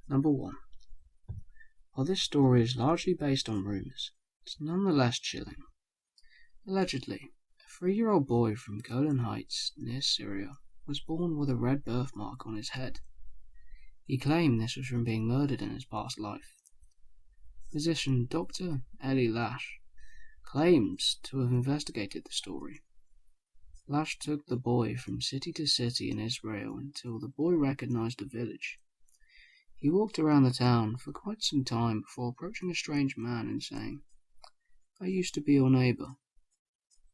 Number 1. While this story is largely based on rumours, it's nonetheless chilling. Allegedly, a 3-year-old boy from Golan Heights, near Syria, was born with a red birthmark on his head. He claimed this was from being murdered in his past life. Physician Dr. Eli Lash claims to have investigated the story. Lash took the boy from city to city in Israel until the boy recognized a village. He walked around the town for quite some time before approaching a strange man and saying, "I used to be your neighbor.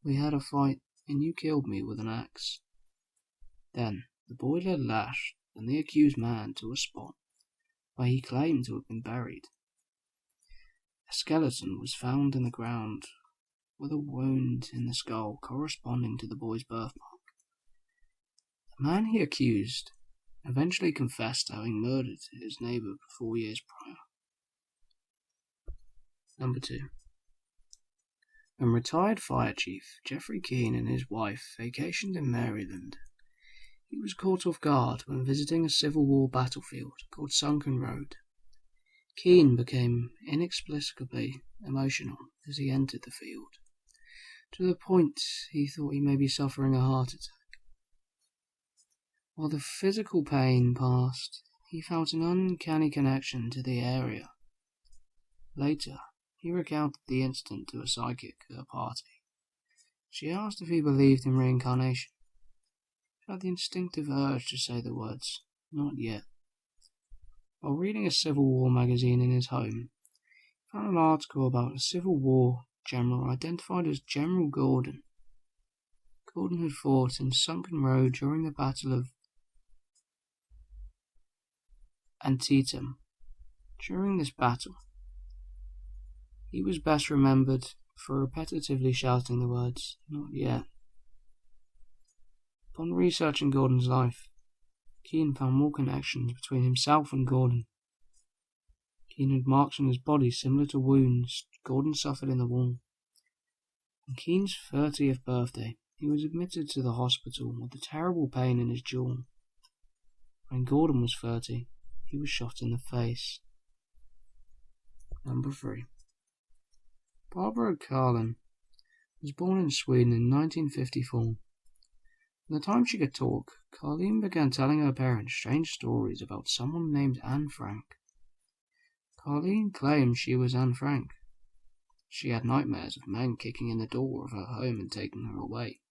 We had a fight and you killed me with an axe." Then the boy led Lash and the accused man to a spot where he claimed to have been buried. A skeleton was found in the ground with a wound in the skull corresponding to the boy's birthmark. The man he accused eventually confessed to having murdered his neighbor 4 years prior. Number 2. When retired fire chief Jeffrey Keane and his wife vacationed in Maryland, he was caught off guard when visiting a Civil War battlefield called Sunken Road. Keane became inexplicably emotional as he entered the field, to the point he thought he may be suffering a heart attack. While the physical pain passed, he felt an uncanny connection to the area. Later, he recounted the incident to a psychic at a party. She asked if he believed in reincarnation. He had the instinctive urge to say the words, "Not yet." While reading a Civil War magazine in his home, he found an article about a Civil War general identified as General Gordon. Gordon had fought in Sunken Road during the Battle of Antietam. During this battle, he was best remembered for repetitively shouting the words, "Not yet." Upon researching Gordon's life, Keane found more connections between himself and Gordon. Keane had marks on his body similar to wounds Gordon suffered in the war. On Keane's 30th birthday, he was admitted to the hospital with a terrible pain in his jaw. When Gordon was 30, he was shot in the face. Number 3. Barbara Carlin was born in Sweden in 1954. From the time she could talk, Carlene began telling her parents strange stories about someone named Anne Frank. Carlene claimed she was Anne Frank. She had nightmares of men kicking in the door of her home and taking her away.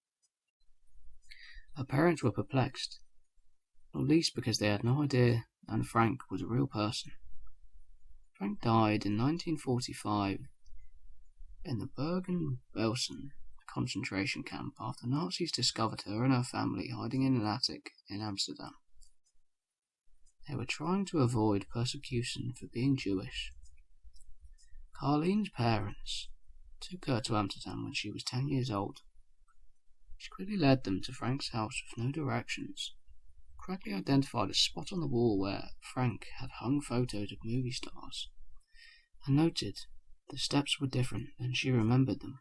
Her parents were perplexed, not least because they had no idea Anne Frank was a real person. Frank died in 1945 in the Bergen-Belsen concentration camp after Nazis discovered her and her family hiding in an attic in Amsterdam. They were trying to avoid persecution for being Jewish. Carlene's parents took her to Amsterdam when she was 10 years old. She quickly led them to Frank's house with no directions, correctly identified a spot on the wall where Frank had hung photos of movie stars, and noted the steps were different than she remembered them.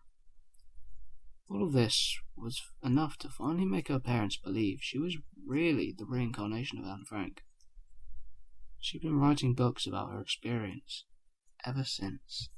All of this was enough to finally make her parents believe she was really the reincarnation of Anne Frank. She'd been writing books about her experience ever since.